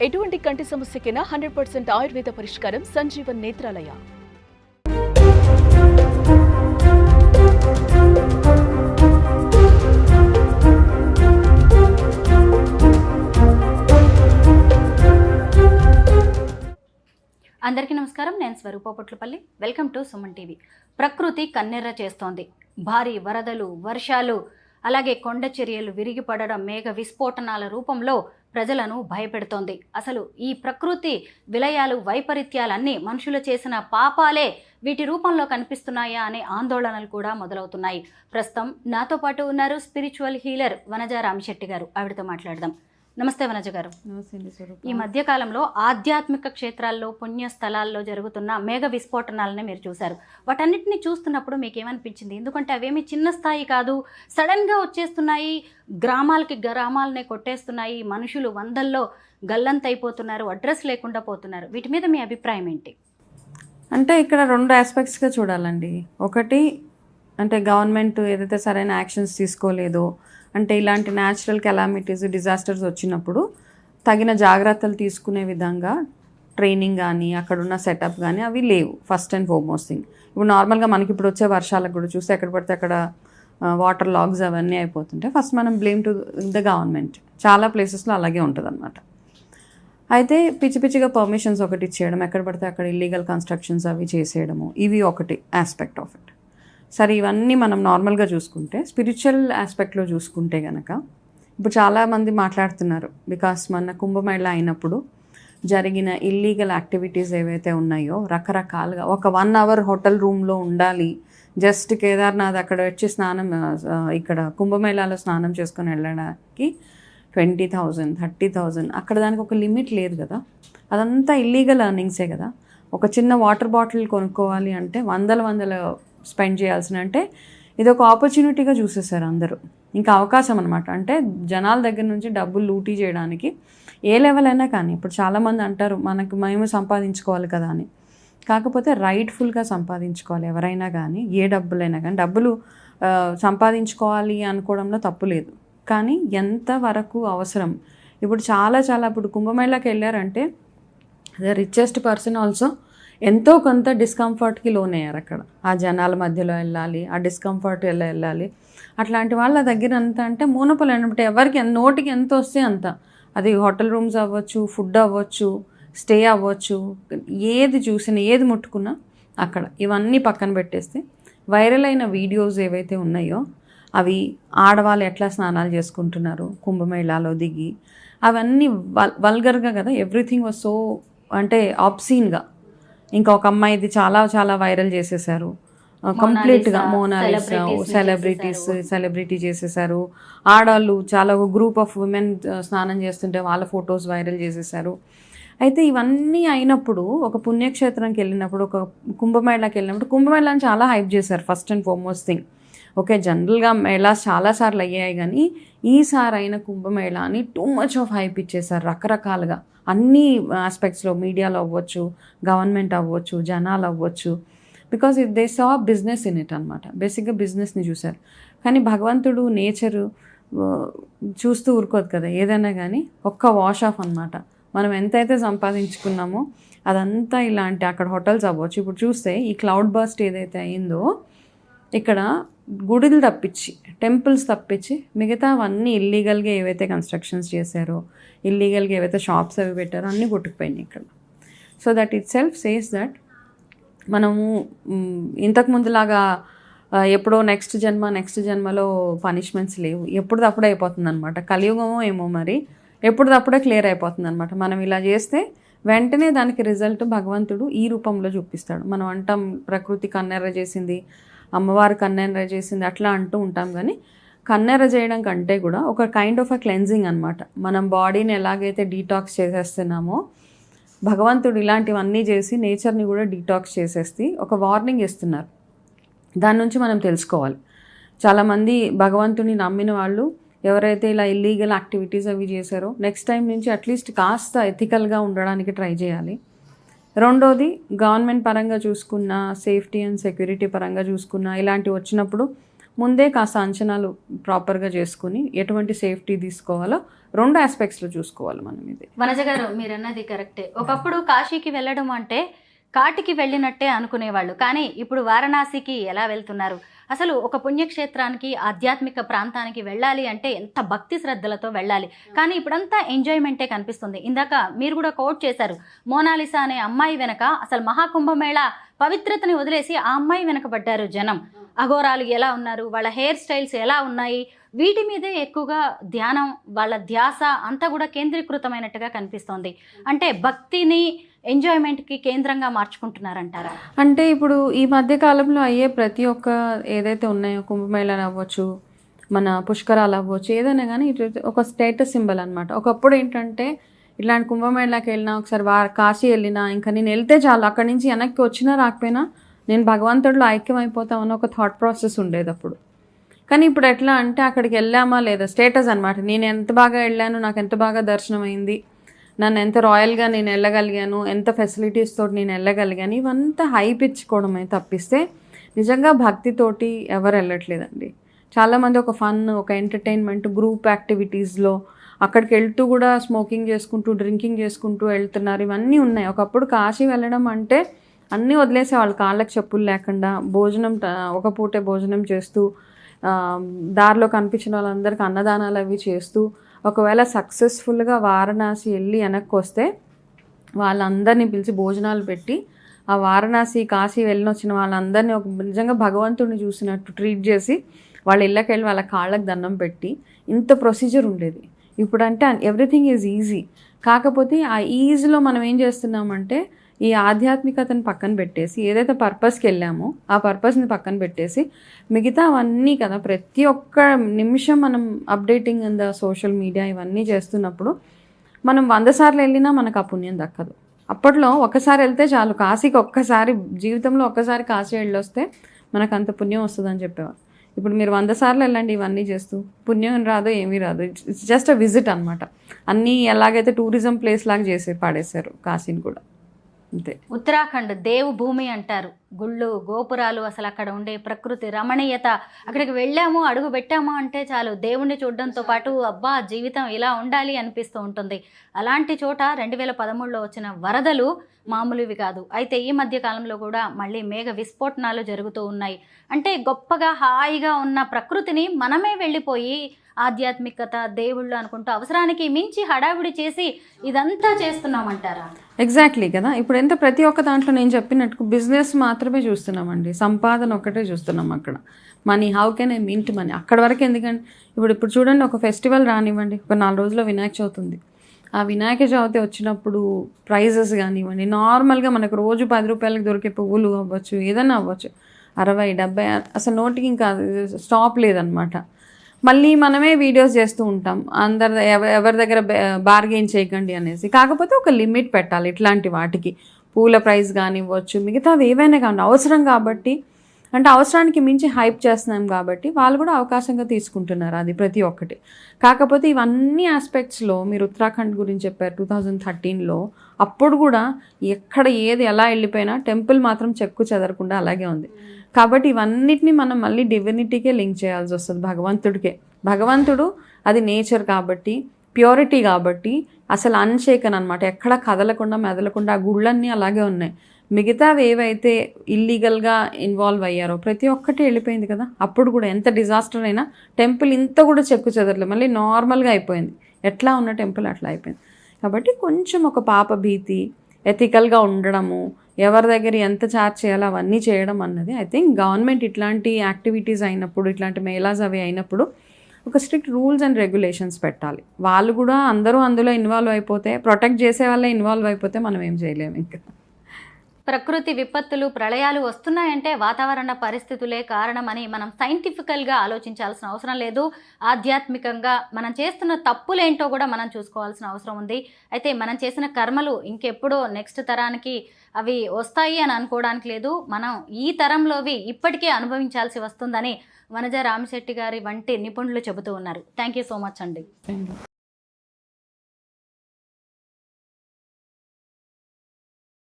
ఎటువంటి కంటి సమస్యకైనా 100% ఆయుర్వేద పరిష్కారం సంజీవన్ నేత్రాలయ. అందరికీ నమస్కారం. నేను Swaroopa Potlapalli. Welcome to Suman TV. ప్రకృతి కన్నెర్ర చేస్తోంది. భారీ వరదలు, వర్షాలు, అలాగే కొండ చర్యలు విరిగిపడడం, మేఘ విస్ఫోటనాల రూపంలో ప్రజలను భయపెడుతోంది. అసలు ఈ ప్రకృతి విలయాలు, వైపరీత్యాలన్నీ మనుషులు చేసిన పాపాలే వీటి రూపంలో కనిపిస్తున్నాయా అనే ఆందోళనలు కూడా మొదలవుతున్నాయి. ప్రస్తుతం నాతో పాటు ఉన్నారు స్పిరిచువల్ హీలర్ వనజ రామిశెట్టి గారు. ఆవిడతో మాట్లాడదాం. నమస్తే వనజ గారు. ఈ మధ్యకాలంలో ఆధ్యాత్మిక క్షేత్రాల్లో, పుణ్య స్థలాల్లో జరుగుతున్న మేఘ విస్ఫోటనాలని మీరు చూశారు. వాటన్నిటిని చూస్తున్నప్పుడు మీకు ఏమనిపించింది? ఎందుకంటే అవేమి చిన్న స్థాయి కాదు, సడన్గా వచ్చేస్తున్నాయి, గ్రామాలనే కొట్టేస్తున్నాయి, మనుషులు వందల్లో గల్లంతైపోతున్నారు, అడ్రస్ లేకుండా పోతున్నారు. వీటి మీద మీ అభిప్రాయం ఏంటి? అంటే ఇక్కడ రెండు ఆస్పెక్ట్స్గా చూడాలండి. ఒకటి అంటే గవర్నమెంట్ ఏదైతే సరైన యాక్షన్స్ తీసుకోలేదో, అంటే ఇలాంటి న్యాచురల్ కెలామిటీస్, డిజాస్టర్స్ వచ్చినప్పుడు తగిన జాగ్రత్తలు తీసుకునే విధంగా ట్రైనింగ్ కానీ అక్కడున్న సెటప్ కానీ అవి లేవు. First and foremost thing. ఇప్పుడు నార్మల్గా మనకి ఇప్పుడు వచ్చే వర్షాలకు కూడా చూస్తే ఎక్కడ పడితే అక్కడ వాటర్ లాగ్స్ అవన్నీ అయిపోతుంటే ఫస్ట్ మనం బ్లేమ్ టు ద గవర్నమెంట్. చాలా ప్లేసెస్లో అలాగే ఉంటుంది అనమాట. అయితే పిచ్చి పిచ్చిగా పర్మిషన్స్ ఒకటి ఇచ్చేయడం, ఎక్కడ పడితే అక్కడ ఇల్లీగల్ కన్స్ట్రక్షన్స్ అవి చేసేయడము, ఇవి ఒకటి ఆస్పెక్ట్ ఆఫ్ ఇట్. సరే, ఇవన్నీ మనం నార్మల్గా చూసుకుంటే, స్పిరిచువల్ ఆస్పెక్ట్లో చూసుకుంటే కనుక ఇప్పుడు చాలామంది మాట్లాడుతున్నారు. బికాస్ మన కుంభమేళ అయినప్పుడు జరిగిన ఇల్లీగల్ యాక్టివిటీస్ ఏవైతే ఉన్నాయో రకరకాలుగా, ఒక 1 hour హోటల్ రూమ్లో ఉండాలి, జస్ట్ కేదార్నాథ్ అక్కడ వచ్చి స్నానం, ఇక్కడ కుంభమేళాలో స్నానం చేసుకొని వెళ్ళడానికి 20,000, 30,000, అక్కడ దానికి ఒక లిమిట్ లేదు కదా. అదంతా ఇల్లీగల్ ఎర్నింగ్సే కదా. ఒక చిన్న వాటర్ బాటిల్ కొనుక్కోవాలి అంటే వందల స్పెండ్ చేయాల్సిన, అంటే ఇది ఒక ఆపర్చునిటీగా చూసేసారు అందరూ. ఇంకా అవకాశం అనమాట. అంటే జనాల దగ్గర నుంచి డబ్బులు లూటీ చేయడానికి ఏ లెవెల్ అయినా కానీ. ఇప్పుడు చాలామంది అంటారు మేము సంపాదించుకోవాలి కదా అని. కాకపోతే రైట్ఫుల్గా సంపాదించుకోవాలి ఎవరైనా కానీ, ఏ డబ్బులైనా కానీ. డబ్బులు సంపాదించుకోవాలి అనుకోవడంలో తప్పు లేదు, కానీ ఎంతవరకు అవసరం. ఇప్పుడు చాలా ఇప్పుడు కుంభమేళాకి వెళ్ళారంటే ద రిచెస్ట్ పర్సన్ ఆల్సో ఎంతో కొంత డిస్కంఫర్ట్కి లోనయ్యారు. అక్కడ ఆ జనాల మధ్యలో వెళ్ళాలి, ఆ డిస్కంఫర్ట్ వెళ్ళాలి. అట్లాంటి వాళ్ళ దగ్గర అంత అంటే మూనపలు అంటే ఎవరికి నోటికి ఎంత వస్తే అంత. అది హోటల్ రూమ్స్ అవ్వచ్చు, ఫుడ్ అవ్వచ్చు, స్టే అవ్వచ్చు, ఏది చూసినా ఏది ముట్టుకున్నా అక్కడ. ఇవన్నీ పక్కన పెట్టేస్తే వైరల్ అయిన వీడియోస్ ఏవైతే ఉన్నాయో అవి ఆడవాళ్ళు ఎట్లా స్నానాలు చేసుకుంటున్నారు కుంభమేళాలో దిగి, అవన్నీ వల్గర్గా కదా. ఎవ్రీథింగ్ వాజ్ సో అంటే ఆబ్సీన్గా. ఇంకా ఒక అమ్మాయిది చాలా వైరల్ చేసేసారు కంప్లీట్గా. మోనాలిసా సెలబ్రిటీ చేసేసారు. ఆడవాళ్ళు చాలా గ్రూప్ ఆఫ్ ఉమెన్ స్నానం చేస్తుంటే వాళ్ళ ఫొటోస్ వైరల్ చేసేసారు. అయితే ఇవన్నీ అయినప్పుడు ఒక పుణ్యక్షేత్రంకి వెళ్ళినప్పుడు, ఒక కుంభమేళాకి వెళ్ళినప్పుడు, కుంభమేళాని చాలా హైప్ చేశారు first and foremost thing. Okay, జనరల్గా మేళాస్ చాలాసార్లు అయ్యాయి, కానీ ఈసారి అయిన కుంభమేళాని టూ మచ్ ఆఫ్ హైప్ ఇచ్చేసారు రకరకాలుగా. అన్ని ఆస్పెక్ట్స్లో, మీడియాలో అవ్వచ్చు, గవర్నమెంట్ అవ్వచ్చు, జనాలు అవ్వచ్చు. Because they saw business in it అనమాట. బేసిక్గా బిజినెస్ని చూశారు. కానీ భగవంతుడు నేచరు చూస్తూ ఊరుకోదు కదా. ఏదైనా కానీ ఒక్క వాష్ ఆఫ్ అనమాట. మనం ఎంతైతే సంపాదించుకున్నామో అదంతా ఇలాంటి అక్కడ హోటల్స్ అవ్వచ్చు. ఇప్పుడు చూస్తే ఈ క్లౌడ్ బర్స్ట్ ఏదైతే అయిందో, ఇక్కడ గుడులు తప్పించి, టెంపుల్స్ తప్పించి మిగతావన్నీ ఇల్లీగల్గా ఏవైతే కన్స్ట్రక్షన్స్ చేశారో, ఇల్లీగల్గా ఏవైతే షాప్స్ అవి పెట్టారో అన్నీ కొట్టుకుపోయినాయి ఇక్కడ. So that it self says that మనము ఇంతకుముందులాగా ఎప్పుడో నెక్స్ట్ జన్మలో పనిష్మెంట్స్ లేవు. ఎప్పుడుదప్పుడే అయిపోతుంది అనమాట. కలియుగమో ఏమో మరి, ఎప్పుడుదప్పుడే క్లియర్ అయిపోతుంది అనమాట. మనం ఇలా చేస్తే వెంటనే దానికి రిజల్ట్ భగవంతుడు ఈ రూపంలో చూపిస్తాడు. మనం అంటాం ప్రకృతి కన్నెర్ర చేసింది, అమ్మవారు కన్నెర్ర చేసింది అట్లా అంటూ ఉంటాం. కానీ కన్నెర్ర చేయడం కంటే కూడా ఒక కైండ్ ఆఫ్ అ క్లెన్జింగ్ అనమాట. మనం బాడీని ఎలాగైతే డీటాక్స్ చేసేస్తున్నామో, భగవంతుడు ఇలాంటివన్నీ చేసి నేచర్ని కూడా డీటాక్స్ చేసేసి ఒక వార్నింగ్ ఇస్తున్నారు. దాని నుంచి మనం తెలుసుకోవాలి. చాలామంది భగవంతుని నమ్మిన వాళ్ళు ఎవరైతే ఇలా ఇల్లీగల్ యాక్టివిటీస్ అవి చేశారో, నెక్స్ట్ టైం నుంచి అట్లీస్ట్ కాస్త ఎథికల్గా ఉండడానికి ట్రై చేయాలి. రెండోది, గవర్నమెంట్ పరంగా చూసుకున్న, సేఫ్టీ అండ్ సెక్యూరిటీ పరంగా చూసుకున్న, ఇలాంటివి వచ్చినప్పుడు ముందే కాస్త అంచనాలు ప్రాపర్గా చేసుకుని ఎటువంటి సేఫ్టీ తీసుకోవాలో రెండు ఆస్పెక్ట్స్లో చూసుకోవాలి మనం ఇది. వనజ గారు మీరు అన్నది కరెక్టే. ఒకప్పుడు కాశీకి వెళ్ళడం అంటే కాటికి వెళ్ళినట్టే అనుకునేవాళ్ళు, కానీ ఇప్పుడు వారణాసికి ఎలా వెళ్తున్నారు? అసలు ఒక పుణ్యక్షేత్రానికి ఆధ్యాత్మిక ప్రాంతానికి వెళ్ళాలి అంటే ఎంత భక్తి శ్రద్ధలతో వెళ్ళాలి, కానీ ఇప్పుడంతా ఎంజాయ్మెంటే కనిపిస్తుంది. ఇందాక మీరు కూడా కోట్ చేశారు, మోనాలిసా అనే అమ్మాయి వెనక అసలు మహాకుంభమేళ పవిత్రతని వదిలేసి ఆ అమ్మాయి వెనక పడ్డారు జనం. అఘోరాలు ఎలా ఉన్నారు, వాళ్ళ హెయిర్ స్టైల్స్ ఎలా ఉన్నాయి, వీటి మీదే ఎక్కువగా ధ్యానం, వాళ్ళ ధ్యాస అంతా కూడా కేంద్రీకృతమైనట్టుగా కనిపిస్తోంది. అంటే భక్తిని ఎంజాయ్మెంట్కి కేంద్రంగా మార్చుకుంటున్నారంటారా? అంటే ఇప్పుడు ఈ మధ్య కాలంలో అయ్యే ప్రతి ఒక్క ఏదైతే ఉన్నాయో, కుంభమేళాలు అవ్వచ్చు, మన పుష్కరాలు అవ్వచ్చు, ఏదైనా కానీ ఒక స్టేటస్ సింబల్ అనమాట. ఒకప్పుడు ఏంటంటే ఇట్లాంటి కుంభమేళాకి వెళ్ళినా, ఒకసారి కాశీ వెళ్ళినా, ఇంకా నేను వెళ్తే చాలు, అక్కడి నుంచి వెనక్కి వచ్చినా రాకపోయినా నేను భగవంతుడిలో ఐక్యం అయిపోతామని ఒక థాట్ ప్రాసెస్ ఉండేది అప్పుడు. కానీ ఇప్పుడు ఎట్లా అంటే అక్కడికి వెళ్ళామా లేదా స్టేటస్ అనమాట. నేను ఎంత బాగా వెళ్ళాను, నాకు ఎంత బాగా దర్శనం అయింది, నన్ను ఎంత రాయల్గా నేను వెళ్ళగలిగాను, ఎంత ఫెసిలిటీస్ తోటి నేను వెళ్ళగలిగాను, ఇవంతా హైప్ ఇచ్చుకోవడమే తప్పిస్తే నిజంగా భక్తితోటి ఎవరు వెళ్ళట్లేదండి. చాలామంది ఒక ఫన్, ఒక ఎంటర్టైన్మెంట్, గ్రూప్ యాక్టివిటీస్లో అక్కడికి వెళ్తూ కూడా స్మోకింగ్ చేసుకుంటూ, డ్రింకింగ్ చేసుకుంటూ వెళ్తున్నారు. ఇవన్నీ ఉన్నాయి. ఒకప్పుడు కాశీ వెళ్ళడం అంటే అన్నీ వదిలేసేవాళ్ళు, కాళ్ళకి చెప్పులు లేకుండా, భోజనం ఒక పూటే భోజనం చేస్తూ, దారిలో కనిపించిన వాళ్ళందరికీ అన్నదానాలు అవి చేస్తూ, ఒకవేళ సక్సెస్ఫుల్గా వారణాసి వెళ్ళి వెనక్కి వస్తే వాళ్ళందరినీ పిలిచి భోజనాలు పెట్టి ఆ వారణాసి కాశీ వెళ్ళిన వాళ్ళందరినీ ఒక నిజంగా భగవంతుడిని చూసినట్టు ట్రీట్ చేసి వాళ్ళ ఇళ్ళకి వెళ్ళి వాళ్ళ కాళ్ళకి దండం పెట్టి ఇంత ప్రొసీజర్ ఉండేది. ఇప్పుడంటే ఎవ్రీథింగ్ ఈజ్ ఈజీ. కాకపోతే ఆ ఈజీలో మనం ఏం చేస్తున్నామంటే ఈ ఆధ్యాత్మికతను పక్కన పెట్టేసి, ఏదైతే పర్పస్కి వెళ్ళామో ఆ పర్పస్ని పక్కన పెట్టేసి మిగతా అవన్నీ కదా, ప్రతి ఒక్క నిమిషం మనం updating in the social media ఇవన్నీ చేస్తున్నప్పుడు మనం 100 సార్లు వెళ్ళినా మనకు ఆ పుణ్యం దక్కదు. అప్పట్లో ఒక్కసారి వెళ్తే చాలు, కాశీకి ఒక్కసారి జీవితంలో ఒక్కసారి కాశీ వెళ్ళొస్తే మనకు అంత పుణ్యం వస్తుందని చెప్పేవారు. ఇప్పుడు మీరు 100 సార్లు వెళ్ళండి ఇవన్నీ చేస్తూ, పుణ్యం రాదు, ఏమీ రాదు. ఇట్స్ జస్ట్ అ విజిట్ అనమాట. అన్నీ ఎలాగైతే టూరిజం ప్లేస్ లాగా పాడేశారు కాశీని కూడా, అంతే. ఉత్తరాఖండ్ దేవు భూమి అంటారు. గుళ్ళు, గోపురాలు, అసలు అక్కడ ఉండే ప్రకృతి రమణీయత, అక్కడికి వెళ్ళాము, అడుగు పెట్టాము అంటే చాలు దేవుణ్ణి చూడడంతో పాటు అబ్బా జీవితం ఇలా ఉండాలి అనిపిస్తూ ఉంటుంది. అలాంటి చోట 2013లో వచ్చిన వరదలు మామూలువి కాదు. అయితే ఈ మధ్య కాలంలో కూడా మళ్ళీ మేఘ విస్ఫోటనాలు జరుగుతూ ఉన్నాయి. అంటే గొప్పగా హాయిగా ఉన్న ప్రకృతిని మనమే వెళ్ళిపోయి ఆధ్యాత్మికత, దేవుళ్ళు అనుకుంటూ అవసరానికి మించి హడావిడి చేసి ఇదంతా చేస్తున్నామంటారా? ఎగ్జాక్ట్లీ కదా. ఇప్పుడు ఎంత ప్రతి ఒక్క దాంట్లో నేను చెప్పినట్టు బిజినెస్ మాత్రమే చూస్తున్నామండి, సంపాదన ఒకటే చూస్తున్నాం. అక్కడ money, how can I mint money, అక్కడ వరకు. ఎందుకంటే ఇప్పుడు చూడండి, ఒక ఫెస్టివల్ రానివ్వండి, ఒక 4 రోజుల్లో వినాయక చవితి ఉంది. ఆ వినాయక చవితి వచ్చినప్పుడు ప్రైజెస్ కానివ్వండి, నార్మల్గా మనకు రోజు 10 రూపాయలకు దొరికే పువ్వులు అవ్వచ్చు, ఏదైనా అవ్వచ్చు, 60, 70, అసలు నోటికి ఇంకా స్టాప్ లేదనమాట. మళ్ళీ మనమే వీడియోస్ చేస్తూ ఉంటాం, ఎవరి దగ్గర బార్గెయిన్ చేయకండి అనేసి. కాకపోతే ఒక లిమిట్ పెట్టాలి ఇట్లాంటి వాటికి. పూల ప్రైస్ కానివ్వచ్చు, మిగతావి ఏవైనా కానీ అవసరం కాబట్టి, అంటే అవసరానికి మించి హైప్ చేస్తున్నాం కాబట్టి వాళ్ళు కూడా అవకాశంగా తీసుకుంటున్నారు అది ప్రతి ఒక్కటి. కాకపోతే ఇవన్నీ ఆస్పెక్ట్స్లో మీరు ఉత్తరాఖండ్ గురించి చెప్పారు 2013లో, అప్పుడు కూడా ఎక్కడ ఏది ఎలా వెళ్ళిపోయినా టెంపుల్ మాత్రం చెక్కు చెదరకుండా అలాగే ఉంది. కాబట్టి ఇవన్నిటిని మనం మళ్ళీ డివినిటీకే లింక్ చేయాల్సి వస్తుంది, భగవంతుడికే. భగవంతుడు అది నేచర్ కాబట్టి, ప్యూరిటీ కాబట్టి అసలు అన్షేకన్ అనమాట, ఎక్కడ కదలకుండా మెదలకుండా ఆ గుళ్ళన్నీ అలాగే ఉన్నాయి. మిగతావి ఏవైతే ఇల్లీగల్గా ఇన్వాల్వ్ అయ్యారో ప్రతి ఒక్కటి వెళ్ళిపోయింది కదా. అప్పుడు కూడా ఎంత డిజాస్టర్ అయినా టెంపుల్ ఇంత కూడా చెక్కు చెదరలేదు, మళ్ళీ నార్మల్గా అయిపోయింది. ఎట్లా ఉన్న టెంపుల్ అట్లా అయిపోయింది. కాబట్టి కొంచెం ఒక పాప భీతి, ఎథికల్గా ఉండడము, ఎవరి దగ్గర ఎంత ఛార్జ్ చేయాలో అవన్నీ చేయడం అన్నది ఐ థింక్ గవర్నమెంట్ ఇట్లాంటి యాక్టివిటీస్ అయినప్పుడు, ఇట్లాంటి మేళాస్ అవి అయినప్పుడు ఒక స్ట్రిక్ట్ రూల్స్ అండ్ రెగ్యులేషన్స్ పెట్టాలి. వాళ్ళు కూడా అందరూ అందులో ఇన్వాల్వ్ అయిపోతే, ప్రొటెక్ట్ చేసే వాళ్ళే ఇన్వాల్వ్ అయిపోతే మనం ఏం చేయలేము. ఇంకా ప్రకృతి విపత్తులు, ప్రళయాలు వస్తున్నాయంటే వాతావరణ పరిస్థితులే కారణమని మనం సైంటిఫికల్గా ఆలోచించాల్సిన అవసరం లేదు. ఆధ్యాత్మికంగా మనం చేస్తున్న తప్పులేంటో కూడా మనం చూసుకోవాల్సిన అవసరం ఉంది. అయితే మనం చేసిన కర్మలు ఇంకెప్పుడో నెక్స్ట్ తరానికి అవి వస్తాయి అని అనుకోవడానికి లేదు. మనం ఈ తరంలోవి ఇప్పటికే అనుభవించాల్సి వస్తుందని వనజ రామశెట్టి గారి వంటి నిపుణులు చెబుతూ ఉన్నారు. థ్యాంక్ యూ సో మచ్ అండి.